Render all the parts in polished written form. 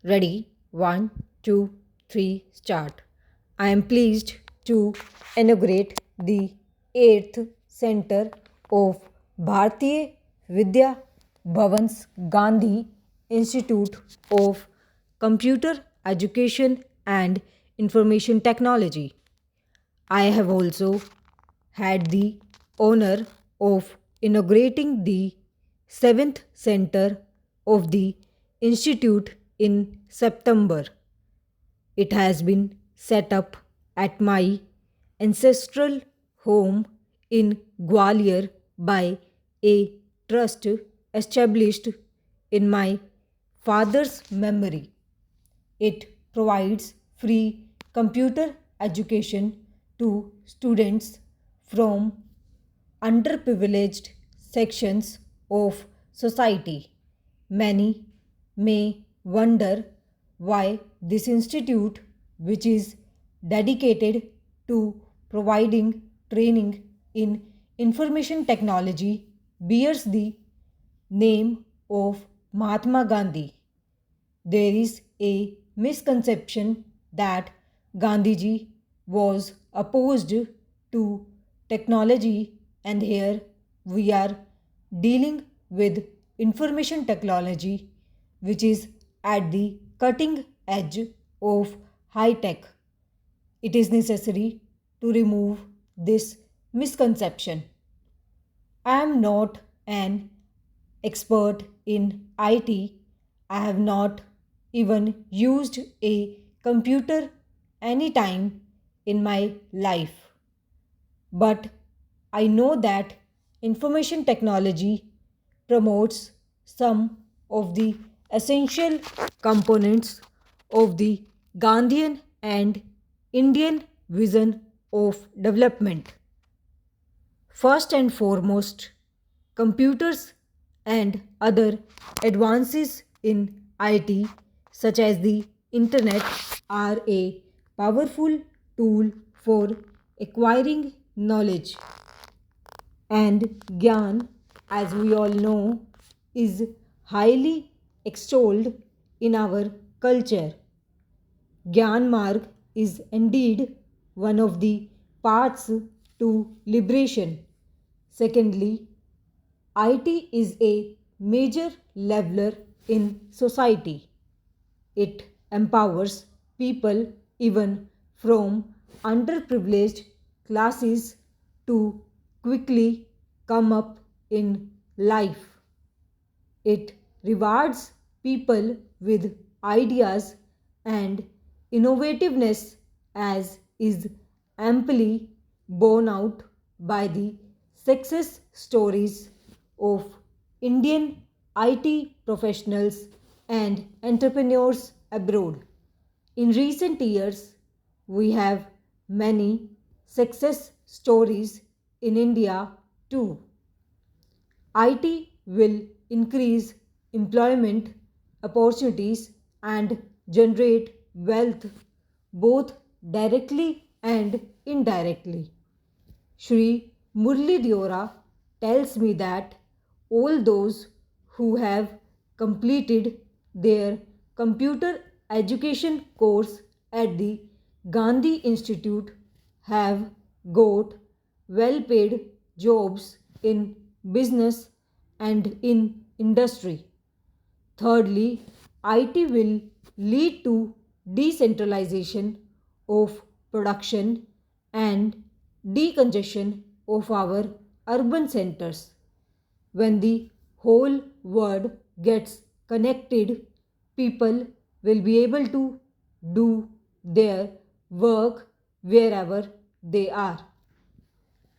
Ready? One, two, three, start. I am pleased to inaugurate the 8th Center of Bharatiya Vidya Bhavan's Gandhi Institute of Computer Education and Information Technology. I have also had the honor of inaugurating the 7th Center of the Institute in September. It has been set up at my ancestral home in Gwalior by a trust established in my father's memory. It provides free computer education to students from underprivileged sections of society. Many may wonder why this institute, which is dedicated to providing training in information technology, bears the name of Mahatma Gandhi. There is a misconception that Gandhiji was opposed to technology, and here we are dealing with information technology, which is at the cutting edge of high tech. It is necessary to remove this misconception. I am not an expert in IT. I have not even used a computer any time in my life. But I know that information technology promotes some of the essential components of the Gandhian and Indian vision of development. First and foremost, computers and other advances in IT, such as the internet, are a powerful tool for acquiring knowledge. And Gyan, as we all know, is highly extolled in our culture. Gyan Marg is indeed one of the paths to liberation. Secondly, IT is a major leveler in society. It empowers people even from underprivileged classes to quickly come up in life. It rewards people with ideas and innovativeness, as is amply borne out by the success stories of Indian IT professionals and entrepreneurs abroad. In recent years, we have many success stories in India too. IT will increase employment opportunities and generate wealth both directly and indirectly. Shri Murli Diora tells me that all those who have completed their computer education course at the Gandhi Institute have got well paid jobs in business and in industry. Thirdly, IT will lead to decentralization of production and decongestion of our urban centers. When the whole world gets connected, people will be able to do their work wherever they are.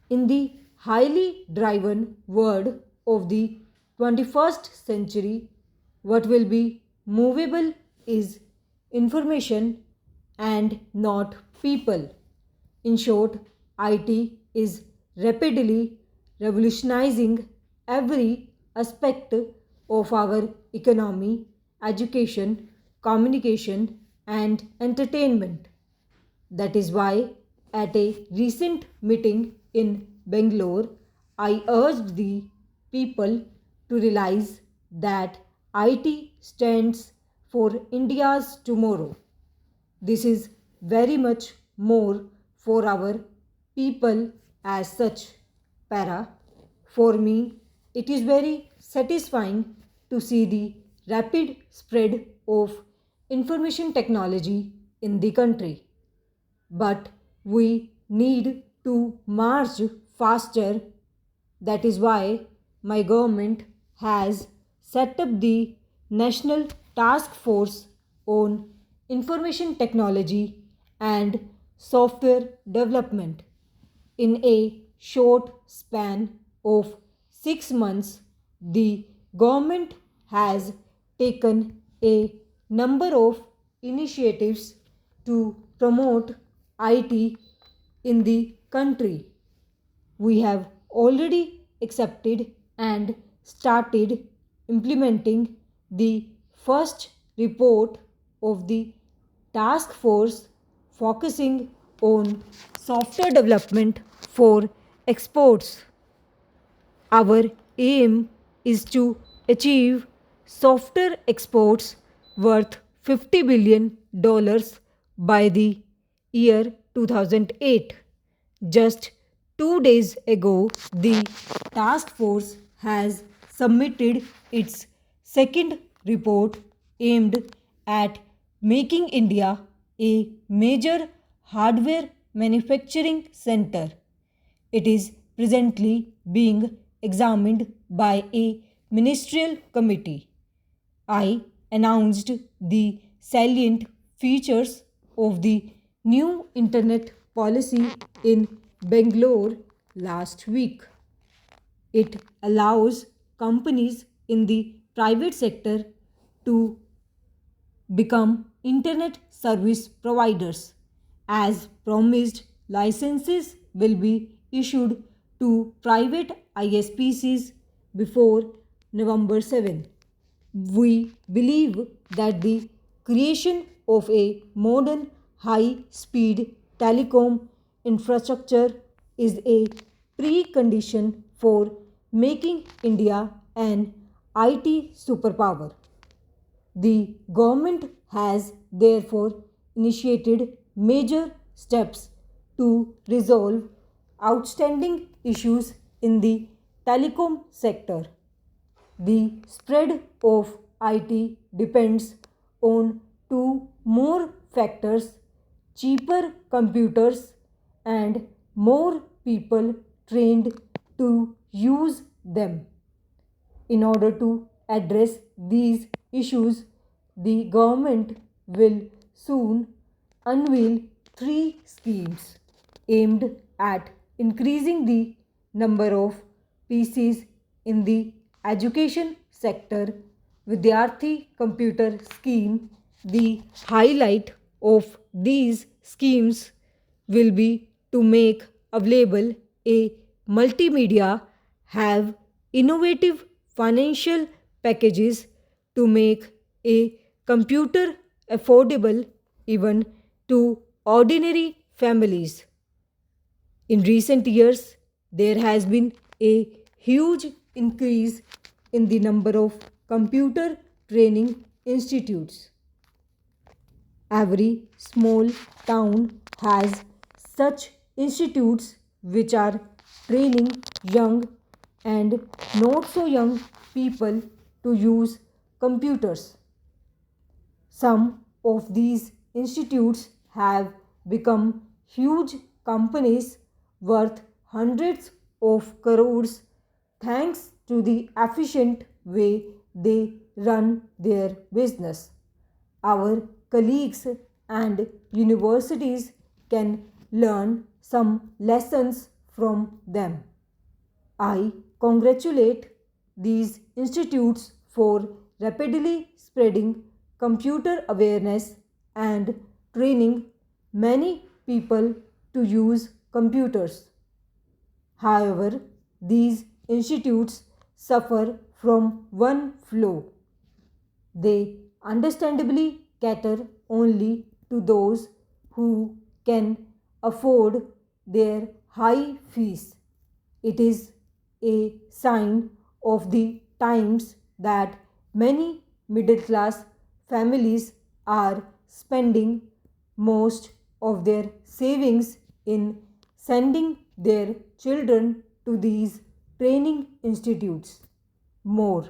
In the highly driven world of the 21st century, what will be movable is information and not people. In short, IT is rapidly revolutionizing every aspect of our economy, education, communication, and entertainment. That is why, at a recent meeting in Bangalore, I urged the people to realize that IT stands for India's tomorrow. This is very much more for our people as such. Para. For me, it is very satisfying to see the rapid spread of information technology in the country. But we need to march faster. That is why my government has set up the National Task Force on Information Technology and Software Development. In a short span of 6 months, the government has taken a number of initiatives to promote IT in the country. We have already accepted and started implementing the first report of the task force focusing on software development for exports. Our aim is to achieve software exports worth $50 billion by the year 2008. Just 2 days ago, the task force has submitted its second report aimed at making India a major hardware manufacturing center. It is presently being examined by a ministerial committee. I announced the salient features of the new internet policy in Bangalore last week. It allows companies in the private sector to become internet service providers. As promised, licenses will be issued to private ISPCs before November 7. We believe that the creation of a modern high speed telecom infrastructure is a precondition for making India an IT superpower. The government has therefore initiated major steps to resolve outstanding issues in the telecom sector. The spread of IT depends on two more factors: cheaper computers and more people trained to use them. In order to address these issues, the government will soon unveil three schemes aimed at increasing the number of PCs in the education sector. Vidyarthi Computer Scheme. The highlight of these schemes will be to make available a multimedia, have innovative financial packages to make a computer affordable even to ordinary families. In recent years, there has been a huge increase in the number of computer training institutes. Every small town has such institutes which are training young and not so young people to use computers. Some of these institutes have become huge companies worth hundreds of crores thanks to the efficient way they run their business. Our colleagues and universities can learn some lessons from them. I congratulate these institutes for rapidly spreading computer awareness and training many people to use computers. However, these institutes suffer from one flaw: they understandably cater only to those who can afford their high fees. It is a sign of the times that many middle class families are spending most of their savings in sending their children to these training institutes. More.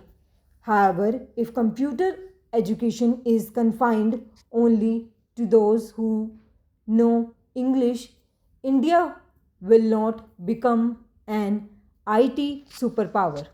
However, if computer education is confined only to those who know English, India will not become an IT superpower.